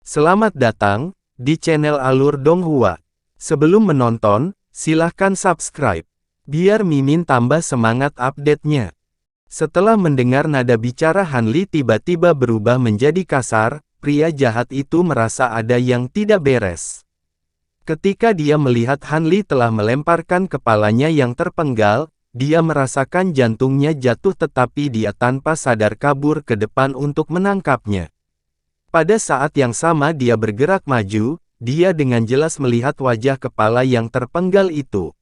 Selamat datang di channel Alur Donghua. Sebelum menonton, silahkan subscribe, biar Mimin tambah semangat update-nya. Setelah mendengar nada bicara Hanli tiba-tiba berubah menjadi kasar, pria jahat itu merasa ada yang tidak beres. Ketika dia melihat Hanli telah melemparkan kepalanya yang terpenggal, dia merasakan jantungnya jatuh tetapi dia tanpa sadar kabur ke depan untuk menangkapnya. Pada saat yang sama dia bergerak maju, dia dengan jelas melihat wajah kepala yang terpenggal itu.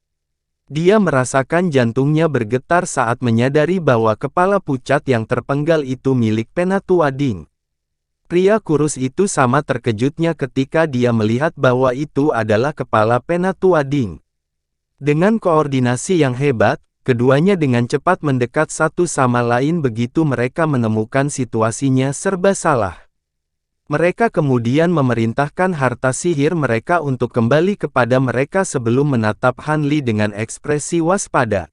Dia merasakan jantungnya bergetar saat menyadari bahwa kepala pucat yang terpenggal itu milik Penatu Ading. Pria kurus itu sama terkejutnya ketika dia melihat bahwa itu adalah kepala Penatu Ading. Dengan koordinasi yang hebat, keduanya dengan cepat mendekat satu sama lain begitu mereka menemukan situasinya serba salah. Mereka kemudian memerintahkan harta sihir mereka untuk kembali kepada mereka sebelum menatap Hanli dengan ekspresi waspada.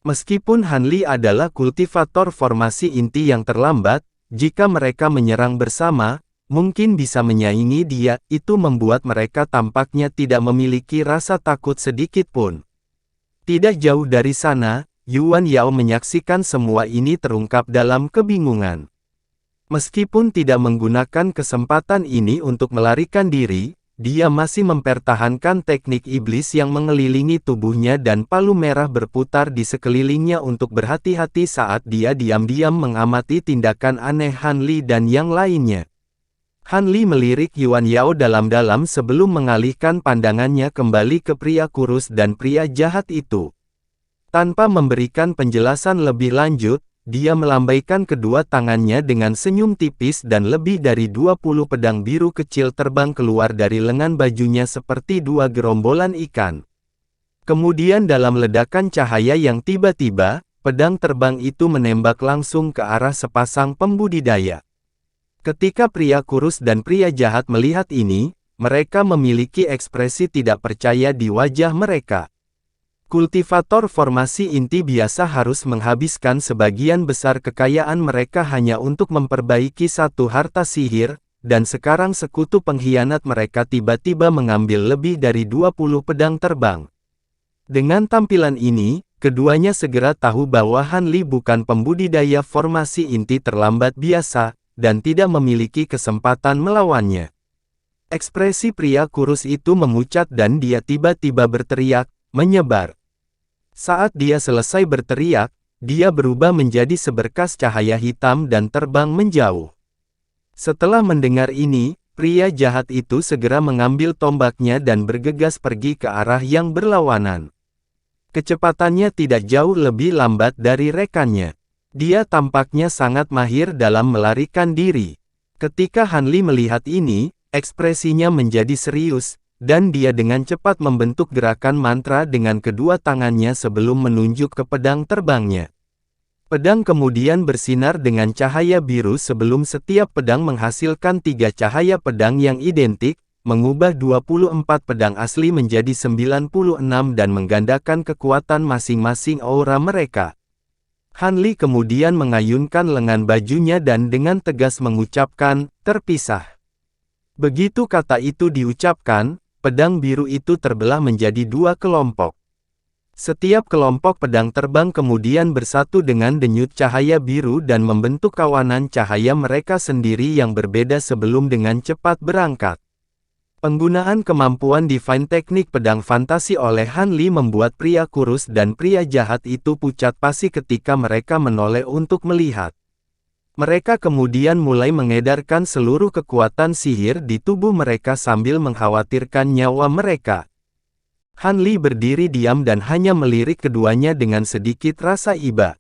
Meskipun Hanli adalah kultivator formasi inti yang terlambat, jika mereka menyerang bersama, mungkin bisa menyaingi dia, itu membuat mereka tampaknya tidak memiliki rasa takut sedikit pun. Tidak jauh dari sana, Yuan Yao menyaksikan semua ini terungkap dalam kebingungan. Meskipun tidak menggunakan kesempatan ini untuk melarikan diri, dia masih mempertahankan teknik iblis yang mengelilingi tubuhnya dan palu merah berputar di sekelilingnya untuk berhati-hati saat dia diam-diam mengamati tindakan aneh Hanli dan yang lainnya. Hanli melirik Yuan Yao dalam-dalam sebelum mengalihkan pandangannya kembali ke pria kurus dan pria jahat itu. Tanpa memberikan penjelasan lebih lanjut, dia melambaikan kedua tangannya dengan senyum tipis dan lebih dari 20 pedang biru kecil terbang keluar dari lengan bajunya seperti dua gerombolan ikan. Kemudian dalam ledakan cahaya yang tiba-tiba, pedang terbang itu menembak langsung ke arah sepasang pembudidaya. Ketika pria kurus dan pria jahat melihat ini, mereka memiliki ekspresi tidak percaya di wajah mereka. Kultivator formasi inti biasa harus menghabiskan sebagian besar kekayaan mereka hanya untuk memperbaiki satu harta sihir, dan sekarang sekutu pengkhianat mereka tiba-tiba mengambil lebih dari 20 pedang terbang. Dengan tampilan ini, keduanya segera tahu bahwa Hanli bukan pembudidaya formasi inti terlambat biasa, dan tidak memiliki kesempatan melawannya. Ekspresi pria kurus itu memucat dan dia tiba-tiba berteriak, menyebar. Saat dia selesai berteriak, dia berubah menjadi seberkas cahaya hitam dan terbang menjauh. Setelah mendengar ini, pria jahat itu segera mengambil tombaknya dan bergegas pergi ke arah yang berlawanan. Kecepatannya tidak jauh lebih lambat dari rekannya. Dia tampaknya sangat mahir dalam melarikan diri. Ketika Hanli melihat ini, ekspresinya menjadi serius, dan dia dengan cepat membentuk gerakan mantra dengan kedua tangannya sebelum menunjuk ke pedang terbangnya. Pedang kemudian bersinar dengan cahaya biru sebelum setiap pedang menghasilkan 3 cahaya pedang yang identik, mengubah 24 pedang asli menjadi 96 dan menggandakan kekuatan masing-masing aura mereka. Hanli kemudian mengayunkan lengan bajunya dan dengan tegas mengucapkan, "Terpisah." Begitu kata itu diucapkan, pedang biru itu terbelah menjadi 2 kelompok. Setiap kelompok pedang terbang kemudian bersatu dengan denyut cahaya biru dan membentuk kawanan cahaya mereka sendiri yang berbeda sebelum dengan cepat berangkat. Penggunaan kemampuan Divine Teknik pedang fantasi oleh Hanli membuat pria kurus dan pria jahat itu pucat pasi ketika mereka menoleh untuk melihat. Mereka kemudian mulai mengedarkan seluruh kekuatan sihir di tubuh mereka sambil mengkhawatirkan nyawa mereka. Hanli berdiri diam dan hanya melirik keduanya dengan sedikit rasa iba.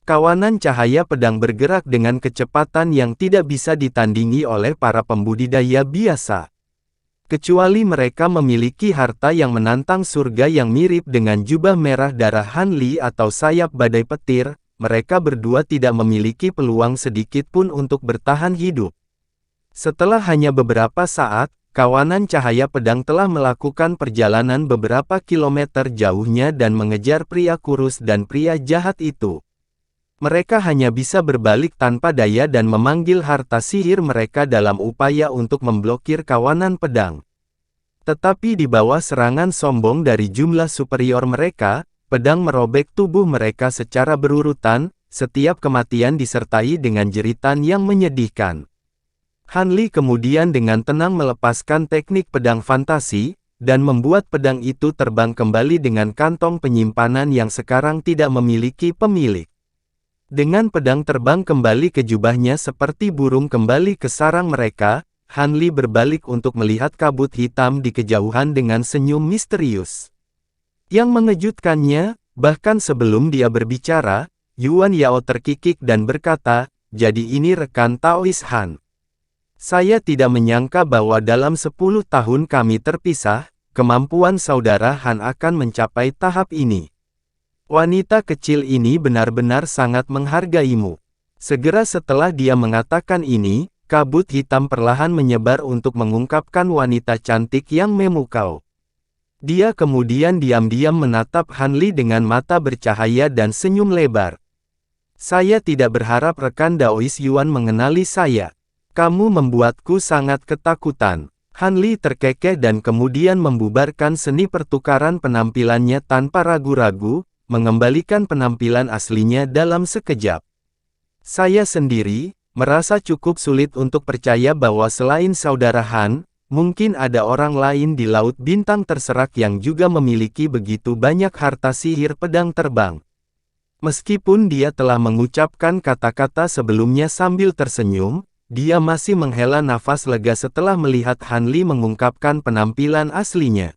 Kawanan cahaya pedang bergerak dengan kecepatan yang tidak bisa ditandingi oleh para pembudidaya biasa. Kecuali mereka memiliki harta yang menantang surga yang mirip dengan jubah merah darah Hanli atau sayap badai petir, mereka berdua tidak memiliki peluang sedikit pun untuk bertahan hidup. Setelah hanya beberapa saat, kawanan cahaya pedang telah melakukan perjalanan beberapa kilometer jauhnya dan mengejar pria kurus dan pria jahat itu. Mereka hanya bisa berbalik tanpa daya dan memanggil harta sihir mereka dalam upaya untuk memblokir kawanan pedang. Tetapi di bawah serangan sombong dari jumlah superior mereka, pedang merobek tubuh mereka secara berurutan, setiap kematian disertai dengan jeritan yang menyedihkan. Han Li kemudian dengan tenang melepaskan teknik pedang fantasi, dan membuat pedang itu terbang kembali dengan kantong penyimpanan yang sekarang tidak memiliki pemilik. Dengan pedang terbang kembali ke jubahnya seperti burung kembali ke sarang mereka, Han Li berbalik untuk melihat kabut hitam di kejauhan dengan senyum misterius. Yang mengejutkannya, bahkan sebelum dia berbicara, Yuan Yao terkikik dan berkata, "Jadi ini rekan Taois Han. Saya tidak menyangka bahwa dalam 10 tahun kami terpisah, kemampuan saudara Han akan mencapai tahap ini. Wanita kecil ini benar-benar sangat menghargaimu." Segera setelah dia mengatakan ini, kabut hitam perlahan menyebar untuk mengungkapkan wanita cantik yang memukau. Dia kemudian diam-diam menatap Han Li dengan mata bercahaya dan senyum lebar. "Saya tidak berharap rekan Daois Yuan mengenali saya. Kamu membuatku sangat ketakutan." Han Li terkekeh dan kemudian membubarkan seni pertukaran penampilannya tanpa ragu-ragu, mengembalikan penampilan aslinya dalam sekejap. "Saya sendiri merasa cukup sulit untuk percaya bahwa selain saudara Han, mungkin ada orang lain di Laut Bintang Terserak yang juga memiliki begitu banyak harta sihir pedang terbang." Meskipun dia telah mengucapkan kata-kata sebelumnya sambil tersenyum, dia masih menghela nafas lega setelah melihat Han Li mengungkapkan penampilan aslinya.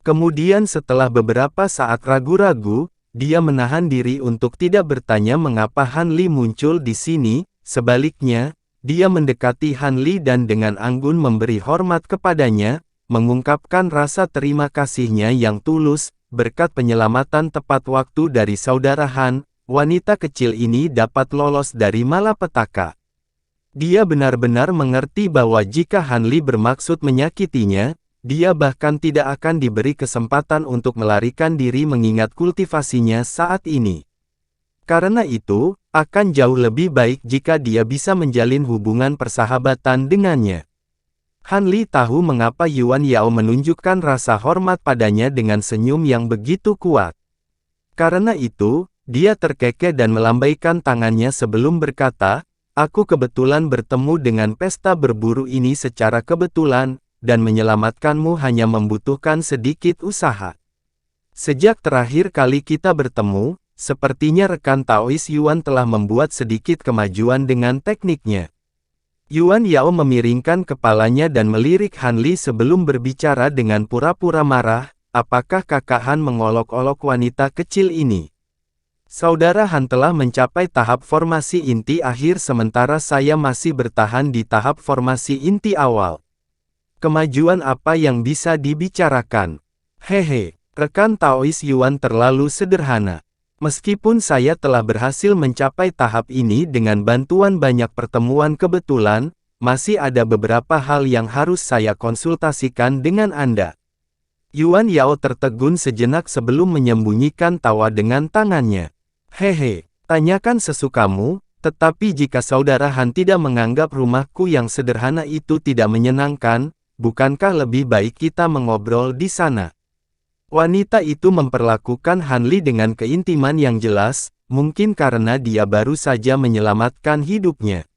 Kemudian setelah beberapa saat ragu-ragu, dia menahan diri untuk tidak bertanya mengapa Han Li muncul di sini. Sebaliknya, dia mendekati Han Li dan dengan anggun memberi hormat kepadanya, mengungkapkan rasa terima kasihnya yang tulus, berkat penyelamatan tepat waktu dari saudara Han, wanita kecil ini dapat lolos dari malapetaka. Dia benar-benar mengerti bahwa jika Han Li bermaksud menyakitinya, dia bahkan tidak akan diberi kesempatan untuk melarikan diri mengingat kultivasinya saat ini. Karena itu, akan jauh lebih baik jika dia bisa menjalin hubungan persahabatan dengannya. Han Li tahu mengapa Yuan Yao menunjukkan rasa hormat padanya dengan senyum yang begitu kuat. Karena itu, dia terkekeh dan melambaikan tangannya sebelum berkata, "Aku kebetulan bertemu dengan pesta berburu ini secara kebetulan, dan menyelamatkanmu hanya membutuhkan sedikit usaha. Sejak terakhir kali kita bertemu, sepertinya rekan Taois Yuan telah membuat sedikit kemajuan dengan tekniknya." Yuan Yao memiringkan kepalanya dan melirik Han Li sebelum berbicara dengan pura-pura marah, "Apakah kakak Han mengolok-olok wanita kecil ini? Saudara Han telah mencapai tahap formasi inti akhir sementara saya masih bertahan di tahap formasi inti awal. Kemajuan apa yang bisa dibicarakan? Hehe, rekan Taois Yuan terlalu sederhana. Meskipun saya telah berhasil mencapai tahap ini dengan bantuan banyak pertemuan kebetulan, masih ada beberapa hal yang harus saya konsultasikan dengan Anda." Yuan Yao tertegun sejenak sebelum menyembunyikan tawa dengan tangannya. "Hehe, tanyakan sesukamu, tetapi jika saudara Han tidak menganggap rumahku yang sederhana itu tidak menyenangkan, bukankah lebih baik kita mengobrol di sana?" Wanita itu memperlakukan Han Li dengan keintiman yang jelas, mungkin karena dia baru saja menyelamatkan hidupnya.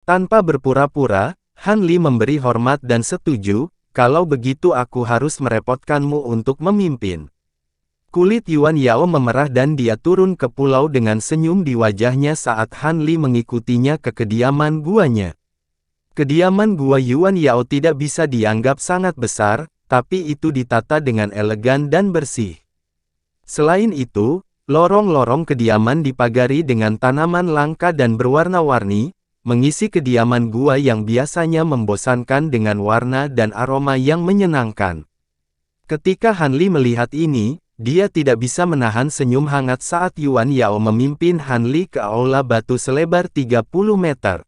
Tanpa berpura-pura, Han Li memberi hormat dan setuju, "Kalau begitu aku harus merepotkanmu untuk memimpin." Kulit Yuan Yao memerah dan dia turun ke pulau dengan senyum di wajahnya saat Han Li mengikutinya ke kediaman guanya. Kediaman gua Yuan Yao tidak bisa dianggap sangat besar, tapi itu ditata dengan elegan dan bersih. Selain itu, lorong-lorong kediaman dipagari dengan tanaman langka dan berwarna-warni, mengisi kediaman gua yang biasanya membosankan dengan warna dan aroma yang menyenangkan. Ketika Han Li melihat ini, dia tidak bisa menahan senyum hangat saat Yuan Yao memimpin Han Li ke aula batu selebar 30 meter.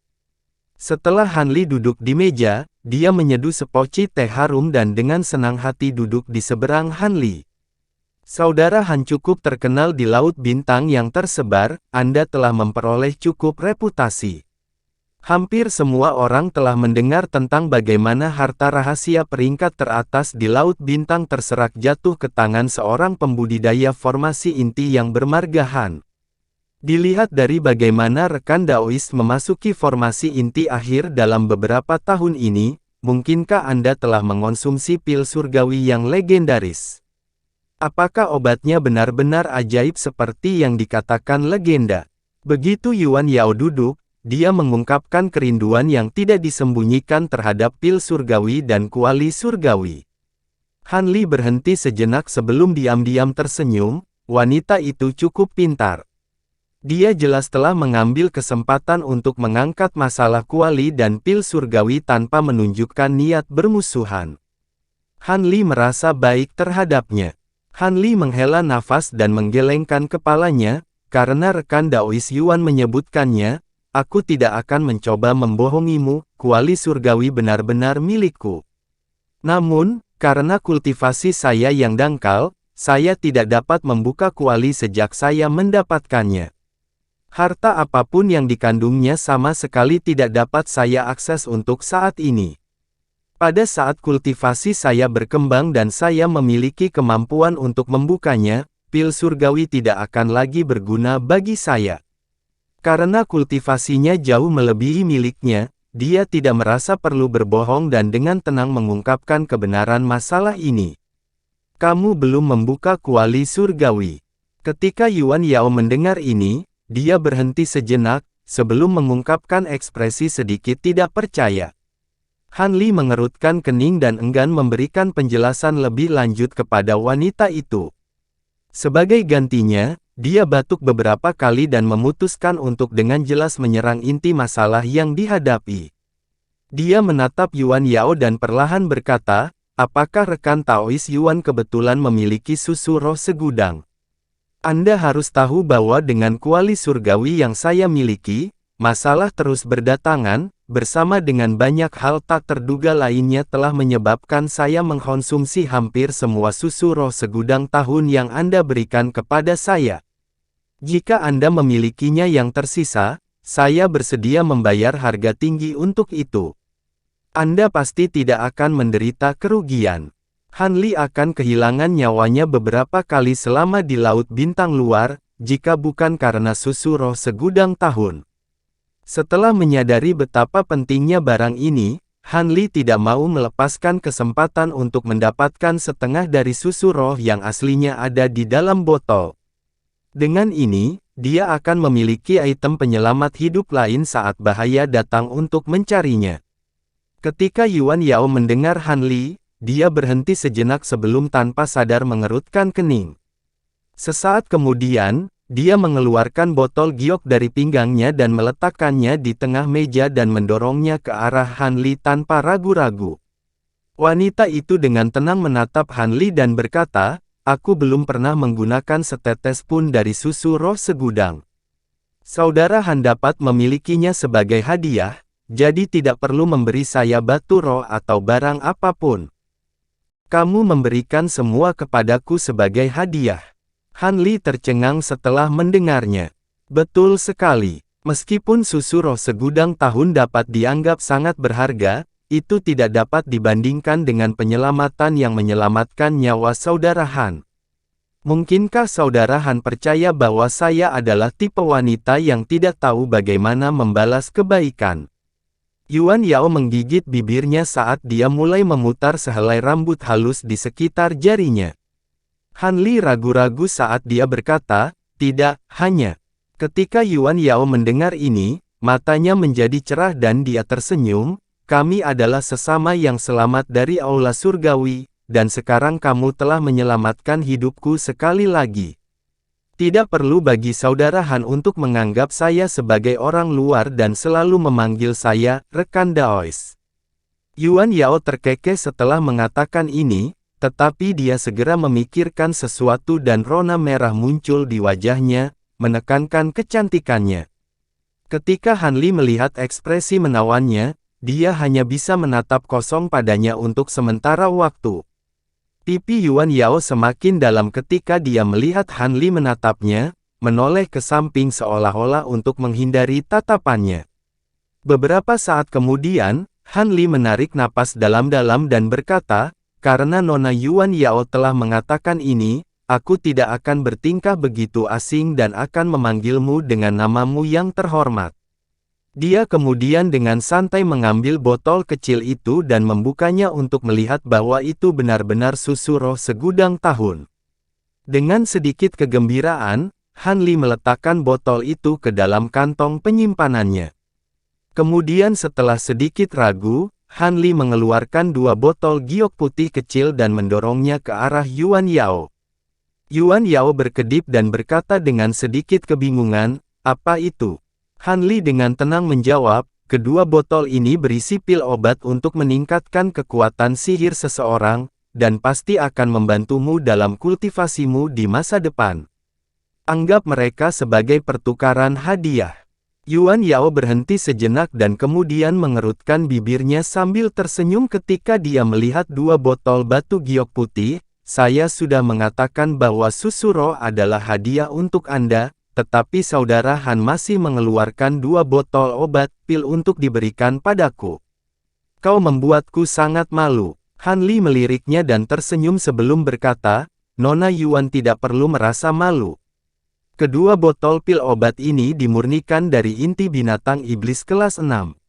Setelah Han Li duduk di meja, dia menyeduh sepoci teh harum dan dengan senang hati duduk di seberang Han Li. Saudara Han cukup terkenal di Laut Bintang yang tersebar, Anda telah memperoleh cukup reputasi. Hampir semua orang telah mendengar tentang bagaimana harta rahasia peringkat teratas di Laut Bintang terserak jatuh ke tangan seorang pembudidaya formasi inti yang bermarga Han. Dilihat dari bagaimana rekan Daois memasuki formasi inti akhir dalam beberapa tahun ini, mungkinkah Anda telah mengonsumsi pil surgawi yang legendaris? Apakah obatnya benar-benar ajaib seperti yang dikatakan legenda? Begitu Yuan Yao duduk, dia mengungkapkan kerinduan yang tidak disembunyikan terhadap pil surgawi dan kuali surgawi. Han Li berhenti sejenak sebelum diam-diam tersenyum, wanita itu cukup pintar. Dia jelas telah mengambil kesempatan untuk mengangkat masalah kuali dan pil surgawi tanpa menunjukkan niat bermusuhan. Han Li merasa baik terhadapnya. Han Li menghela nafas dan menggelengkan kepalanya, karena rekan Daois Yuan menyebutkannya, aku tidak akan mencoba membohongimu, kuali surgawi benar-benar milikku. Namun, karena kultivasi saya yang dangkal, saya tidak dapat membuka kuali sejak saya mendapatkannya. Harta apapun yang dikandungnya sama sekali tidak dapat saya akses untuk saat ini. Pada saat kultivasi saya berkembang dan saya memiliki kemampuan untuk membukanya, pil surgawi tidak akan lagi berguna bagi saya. Karena kultivasinya jauh melebihi miliknya, dia tidak merasa perlu berbohong dan dengan tenang mengungkapkan kebenaran masalah ini. Kamu belum membuka kuali surgawi. Ketika Yuan Yao mendengar ini, dia berhenti sejenak, sebelum mengungkapkan ekspresi sedikit tidak percaya. Han Li mengerutkan kening dan enggan memberikan penjelasan lebih lanjut kepada wanita itu. Sebagai gantinya, dia batuk beberapa kali dan memutuskan untuk dengan jelas menyerang inti masalah yang dihadapi. Dia menatap Yuan Yao dan perlahan berkata, apakah rekan Taois Yuan kebetulan memiliki susu roh segudang? Anda harus tahu bahwa dengan kuali surgawi yang saya miliki, masalah terus berdatangan, bersama dengan banyak hal tak terduga lainnya telah menyebabkan saya mengkonsumsi hampir semua susu roh segudang tahun yang Anda berikan kepada saya. Jika Anda memilikinya yang tersisa, saya bersedia membayar harga tinggi untuk itu. Anda pasti tidak akan menderita kerugian. Han Li akan kehilangan nyawanya beberapa kali selama di Laut Bintang luar, jika bukan karena susu roh segudang tahun. Setelah menyadari betapa pentingnya barang ini, Han Li tidak mau melepaskan kesempatan untuk mendapatkan setengah dari susu roh yang aslinya ada di dalam botol. Dengan ini, dia akan memiliki item penyelamat hidup lain saat bahaya datang untuk mencarinya. Ketika Yuan Yao mendengar Han Li, dia berhenti sejenak sebelum tanpa sadar mengerutkan kening. Sesaat kemudian, dia mengeluarkan botol giok dari pinggangnya dan meletakkannya di tengah meja dan mendorongnya ke arah Han Li tanpa ragu-ragu. Wanita itu dengan tenang menatap Han Li dan berkata, aku belum pernah menggunakan setetes pun dari susu roh segudang. Saudara Han dapat memilikinya sebagai hadiah, jadi tidak perlu memberi saya batu roh atau barang apapun. Kamu memberikan semua kepadaku sebagai hadiah. Han Li tercengang setelah mendengarnya. Betul sekali. Meskipun susu roh segudang tahun dapat dianggap sangat berharga, itu tidak dapat dibandingkan dengan penyelamatan yang menyelamatkan nyawa saudara Han. Mungkinkah saudara Han percaya bahwa saya adalah tipe wanita yang tidak tahu bagaimana membalas kebaikan? Yuan Yao menggigit bibirnya saat dia mulai memutar sehelai rambut halus di sekitar jarinya. Han Li ragu-ragu saat dia berkata, tidak, hanya. Ketika Yuan Yao mendengar ini, matanya menjadi cerah dan dia tersenyum, kami adalah sesama yang selamat dari aula surgawi, dan sekarang kamu telah menyelamatkan hidupku sekali lagi. Tidak perlu bagi saudara Han untuk menganggap saya sebagai orang luar dan selalu memanggil saya, rekan Daois. Yuan Yao terkekeh setelah mengatakan ini, tetapi dia segera memikirkan sesuatu dan rona merah muncul di wajahnya, menekankan kecantikannya. Ketika Han Li melihat ekspresi menawannya, dia hanya bisa menatap kosong padanya untuk sementara waktu. Pipi Yuan Yao semakin dalam ketika dia melihat Han Li menatapnya, menoleh ke samping seolah-olah untuk menghindari tatapannya. Beberapa saat kemudian, Han Li menarik napas dalam-dalam dan berkata, "Karena Nona Yuan Yao telah mengatakan ini, aku tidak akan bertingkah begitu asing dan akan memanggilmu dengan namamu yang terhormat." Dia kemudian dengan santai mengambil botol kecil itu dan membukanya untuk melihat bahwa itu benar-benar susu roh segudang tahun. Dengan sedikit kegembiraan, Han Li meletakkan botol itu ke dalam kantong penyimpanannya. Kemudian setelah sedikit ragu, Han Li mengeluarkan 2 botol giok putih kecil dan mendorongnya ke arah Yuan Yao. Yuan Yao berkedip dan berkata dengan sedikit kebingungan, "Apa itu?" Han Li dengan tenang menjawab, "Kedua botol ini berisi pil obat untuk meningkatkan kekuatan sihir seseorang, dan pasti akan membantumu dalam kultivasimu di masa depan. Anggap mereka sebagai pertukaran hadiah." Yuan Yao berhenti sejenak dan kemudian mengerutkan bibirnya sambil tersenyum ketika dia melihat 2 botol batu giok putih. "Saya sudah mengatakan bahwa susu roh adalah hadiah untuk Anda, tetapi saudara Han masih mengeluarkan 2 botol obat pil untuk diberikan padaku. Kau membuatku sangat malu." Han Li meliriknya dan tersenyum sebelum berkata, "Nona Yuan tidak perlu merasa malu. Kedua botol pil obat ini dimurnikan dari inti binatang iblis kelas 6.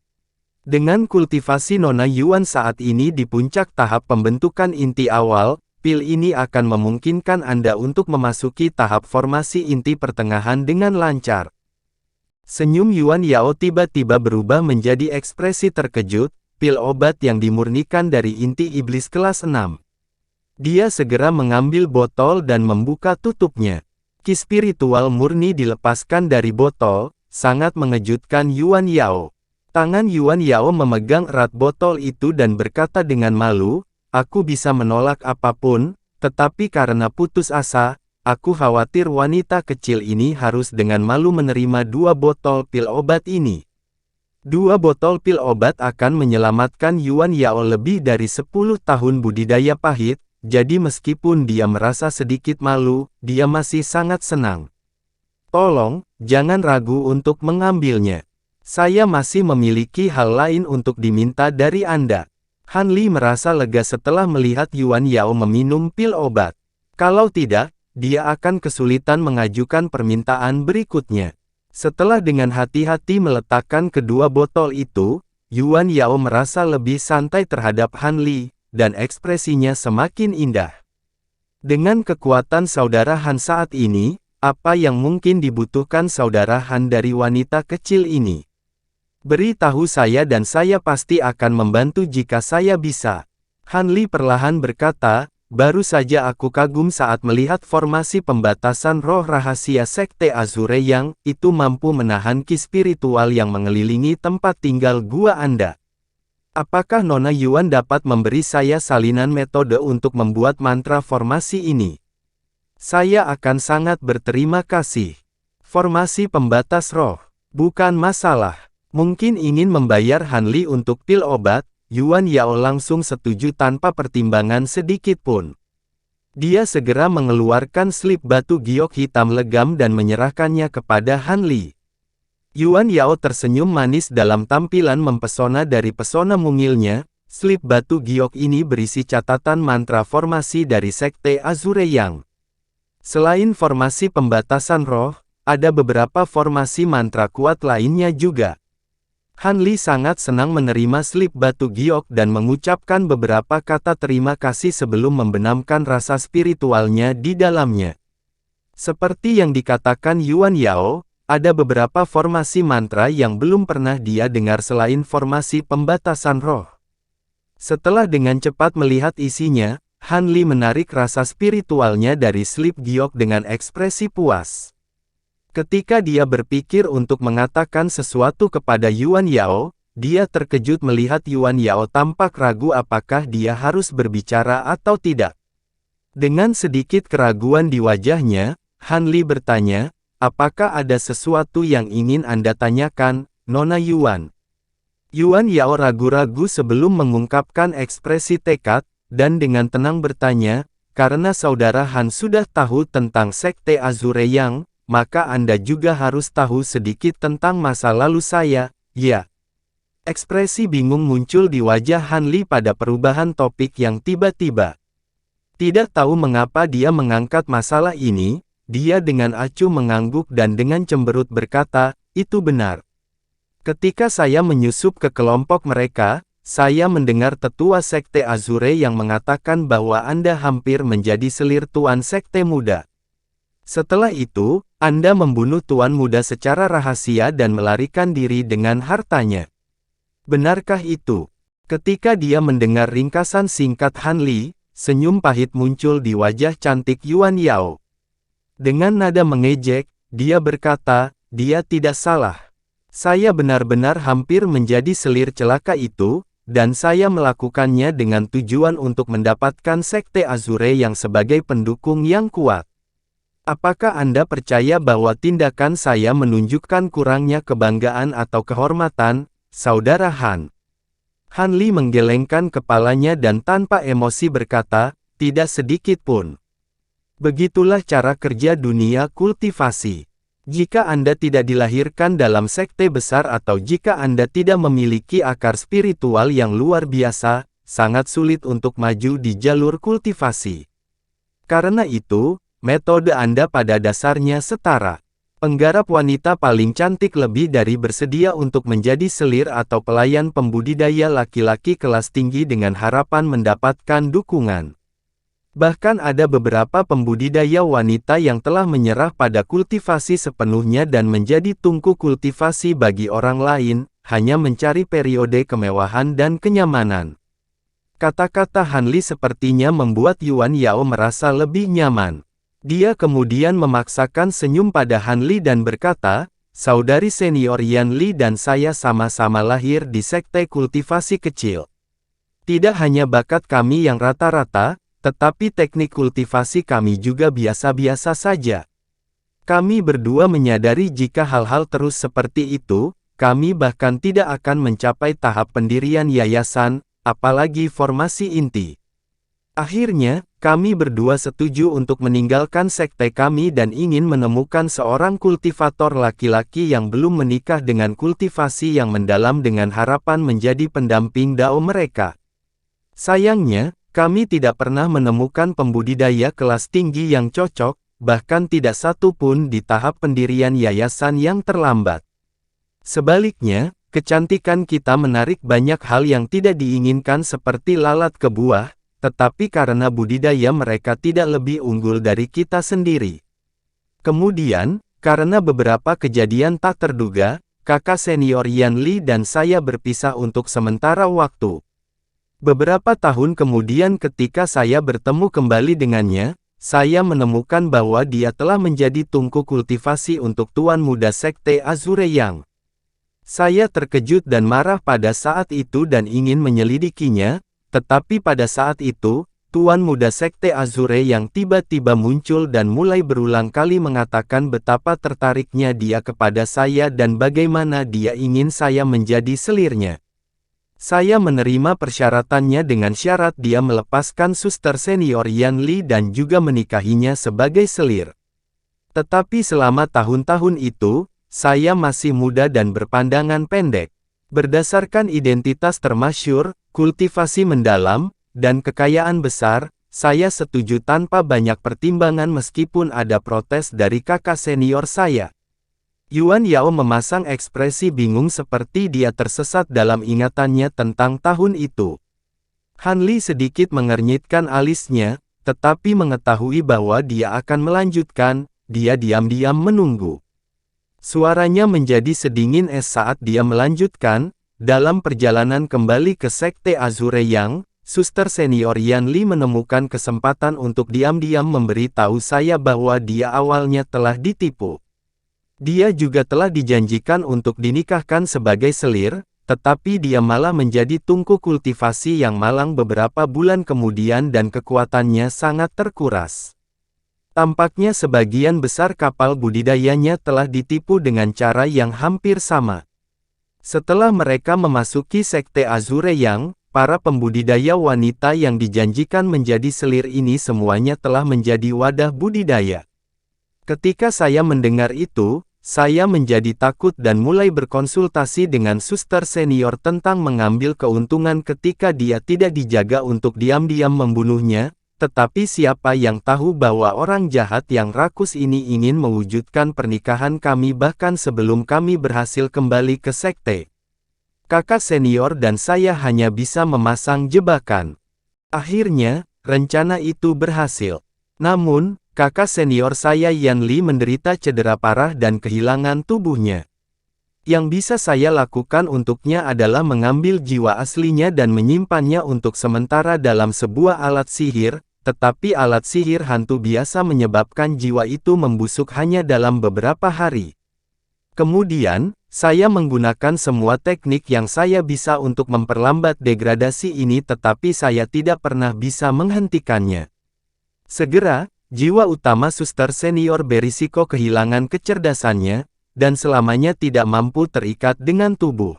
Dengan kultivasi Nona Yuan saat ini di puncak tahap pembentukan inti awal, pil ini akan memungkinkan Anda untuk memasuki tahap formasi inti pertengahan dengan lancar." Senyum Yuan Yao tiba-tiba berubah menjadi ekspresi terkejut, pil obat yang dimurnikan dari inti iblis kelas 6. Dia segera mengambil botol dan membuka tutupnya. Ki spiritual murni dilepaskan dari botol, sangat mengejutkan Yuan Yao. Tangan Yuan Yao memegang erat botol itu dan berkata dengan malu, "Aku bisa menolak apapun, tetapi karena putus asa, aku khawatir wanita kecil ini harus dengan malu menerima 2 botol pil obat ini." 2 botol pil obat akan menyelamatkan Yuan Yao lebih dari 10 tahun budidaya pahit, jadi meskipun dia merasa sedikit malu, dia masih sangat senang. "Tolong, jangan ragu untuk mengambilnya. Saya masih memiliki hal lain untuk diminta dari Anda." Han Li merasa lega setelah melihat Yuan Yao meminum pil obat. Kalau tidak, dia akan kesulitan mengajukan permintaan berikutnya. Setelah dengan hati-hati meletakkan kedua botol itu, Yuan Yao merasa lebih santai terhadap Han Li, dan ekspresinya semakin indah. Dengan kekuatan saudara Han saat ini, apa yang mungkin dibutuhkan saudara Han dari wanita kecil ini? Beritahu saya dan saya pasti akan membantu jika saya bisa. Han Li perlahan berkata, "Baru saja aku kagum saat melihat formasi pembatasan roh rahasia Sekte Azure yang itu mampu menahan ki spiritual yang mengelilingi tempat tinggal gua Anda. Apakah Nona Yuan dapat memberi saya salinan metode untuk membuat mantra formasi ini? Saya akan sangat berterima kasih." Formasi pembatas roh. Bukan masalah. Mungkin ingin membayar Han Li untuk pil obat, Yuan Yao langsung setuju tanpa pertimbangan sedikit pun. Dia segera mengeluarkan slip batu giok hitam legam dan menyerahkannya kepada Han Li. Yuan Yao tersenyum manis dalam tampilan mempesona dari pesona mungilnya. Slip batu giok ini berisi catatan mantra formasi dari Sekte Azure Yang. Selain formasi pembatasan roh, ada beberapa formasi mantra kuat lainnya juga. Han Li sangat senang menerima slip batu giok dan mengucapkan beberapa kata terima kasih sebelum membenamkan rasa spiritualnya di dalamnya. Seperti yang dikatakan Yuan Yao, ada beberapa formasi mantra yang belum pernah dia dengar selain formasi pembatasan roh. Setelah dengan cepat melihat isinya, Han Li menarik rasa spiritualnya dari slip giok dengan ekspresi puas. Ketika dia berpikir untuk mengatakan sesuatu kepada Yuan Yao, dia terkejut melihat Yuan Yao tampak ragu apakah dia harus berbicara atau tidak. Dengan sedikit keraguan di wajahnya, Han Li bertanya, "Apakah ada sesuatu yang ingin Anda tanyakan, Nona Yuan?" Yuan Yao ragu-ragu sebelum mengungkapkan ekspresi tekad, dan dengan tenang bertanya, "Karena Saudara Han sudah tahu tentang Sekte Azure Yang, maka Anda juga harus tahu sedikit tentang masa lalu saya, ya?" Ekspresi bingung muncul di wajah Han Li pada perubahan topik yang tiba-tiba. Tidak tahu mengapa dia mengangkat masalah ini, dia dengan acuh mengangguk dan dengan cemberut berkata, "Itu benar. Ketika saya menyusup ke kelompok mereka, saya mendengar tetua Sekte Azure yang mengatakan bahwa Anda hampir menjadi selir Tuan Sekte Muda. Setelah itu, Anda membunuh Tuan Muda secara rahasia dan melarikan diri dengan hartanya. Benarkah itu?" Ketika dia mendengar ringkasan singkat Han Li, senyum pahit muncul di wajah cantik Yuan Yao. Dengan nada mengejek, dia berkata, "Dia tidak salah. Saya benar-benar hampir menjadi selir celaka itu, dan saya melakukannya dengan tujuan untuk mendapatkan Sekte Azure yang sebagai pendukung yang kuat. Apakah Anda percaya bahwa tindakan saya menunjukkan kurangnya kebanggaan atau kehormatan, Saudara Han?" Han Li menggelengkan kepalanya dan tanpa emosi berkata, "Tidak sedikit pun. Begitulah cara kerja dunia kultivasi. Jika Anda tidak dilahirkan dalam sekte besar atau jika Anda tidak memiliki akar spiritual yang luar biasa, sangat sulit untuk maju di jalur kultivasi. Karena itu, metode Anda pada dasarnya setara. Penggarap wanita paling cantik lebih dari bersedia untuk menjadi selir atau pelayan pembudidaya laki-laki kelas tinggi dengan harapan mendapatkan dukungan. Bahkan ada beberapa pembudidaya wanita yang telah menyerah pada kultivasi sepenuhnya dan menjadi tungku kultivasi bagi orang lain, hanya mencari periode kemewahan dan kenyamanan." Kata-kata Han Li sepertinya membuat Yuan Yao merasa lebih nyaman. Dia kemudian memaksakan senyum pada Han Li dan berkata, "Saudari senior Yan Li dan saya sama-sama lahir di sekte kultivasi kecil. Tidak hanya bakat kami yang rata-rata, tetapi teknik kultivasi kami juga biasa-biasa saja. Kami berdua menyadari jika hal-hal terus seperti itu, kami bahkan tidak akan mencapai tahap pendirian yayasan, apalagi formasi inti. Akhirnya, kami berdua setuju untuk meninggalkan sekte kami dan ingin menemukan seorang kultivator laki-laki yang belum menikah dengan kultivasi yang mendalam dengan harapan menjadi pendamping dao mereka. Sayangnya, kami tidak pernah menemukan pembudidaya kelas tinggi yang cocok, bahkan tidak satu pun di tahap pendirian yayasan yang terlambat. Sebaliknya, kecantikan kita menarik banyak hal yang tidak diinginkan seperti lalat ke buah, tetapi karena budidaya mereka tidak lebih unggul dari kita sendiri. Kemudian, karena beberapa kejadian tak terduga, kakak senior Yan Li dan saya berpisah untuk sementara waktu. Beberapa tahun kemudian ketika saya bertemu kembali dengannya, saya menemukan bahwa dia telah menjadi tungku kultivasi untuk Tuan Muda Sekte Azure Yang. Saya terkejut dan marah pada saat itu dan ingin menyelidikinya, tetapi pada saat itu, Tuan Muda Sekte Azure yang tiba-tiba muncul dan mulai berulang kali mengatakan betapa tertariknya dia kepada saya dan bagaimana dia ingin saya menjadi selirnya. Saya menerima persyaratannya dengan syarat dia melepaskan suster senior Yan Li dan juga menikahinya sebagai selir. Tetapi selama tahun-tahun itu, saya masih muda dan berpandangan pendek. Berdasarkan identitas termasyhur, kultivasi mendalam, dan kekayaan besar, saya setuju tanpa banyak pertimbangan meskipun ada protes dari kakak senior saya. Yuan Yao memasang ekspresi bingung seperti dia tersesat dalam ingatannya tentang tahun itu. Han Li sedikit mengernyitkan alisnya, tetapi mengetahui bahwa dia akan melanjutkan, dia diam-diam menunggu. Suaranya menjadi sedingin es saat dia melanjutkan, dalam perjalanan kembali ke Sekte Azure Yang, suster senior Yan Li menemukan kesempatan untuk diam-diam memberitahu saya bahwa dia awalnya telah ditipu. Dia juga telah dijanjikan untuk dinikahkan sebagai selir, tetapi dia malah menjadi tungku kultivasi yang malang beberapa bulan kemudian dan kekuatannya sangat terkuras. Tampaknya sebagian besar kapal budidayanya telah ditipu dengan cara yang hampir sama. Setelah mereka memasuki Sekte Azure Yang, para pembudidaya wanita yang dijanjikan menjadi selir ini semuanya telah menjadi wadah budidaya. Ketika saya mendengar itu, saya menjadi takut dan mulai berkonsultasi dengan suster senior tentang mengambil keuntungan ketika dia tidak dijaga untuk diam-diam membunuhnya. Tetapi siapa yang tahu bahwa orang jahat yang rakus ini ingin mewujudkan pernikahan kami bahkan sebelum kami berhasil kembali ke sekte. Kakak senior dan saya hanya bisa memasang jebakan. Akhirnya, rencana itu berhasil. Namun, kakak senior saya Yan Li menderita cedera parah dan kehilangan tubuhnya. Yang bisa saya lakukan untuknya adalah mengambil jiwa aslinya dan menyimpannya untuk sementara dalam sebuah alat sihir. Tetapi alat sihir hantu biasa menyebabkan jiwa itu membusuk hanya dalam beberapa hari. Kemudian, saya menggunakan semua teknik yang saya bisa untuk memperlambat degradasi ini tetapi saya tidak pernah bisa menghentikannya. Segera, jiwa utama suster senior berisiko kehilangan kecerdasannya, dan selamanya tidak mampu terikat dengan tubuh.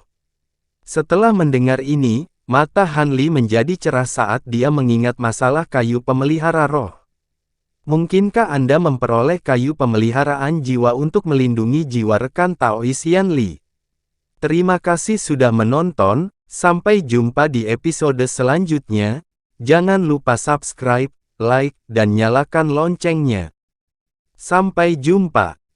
Setelah mendengar ini, mata Han Li menjadi cerah saat dia mengingat masalah kayu pemelihara roh. Mungkinkah Anda memperoleh kayu pemeliharaan jiwa untuk melindungi jiwa rekan Taois Yan Li? Terima kasih sudah menonton, sampai jumpa di episode selanjutnya. Jangan lupa subscribe, like, dan nyalakan loncengnya. Sampai jumpa.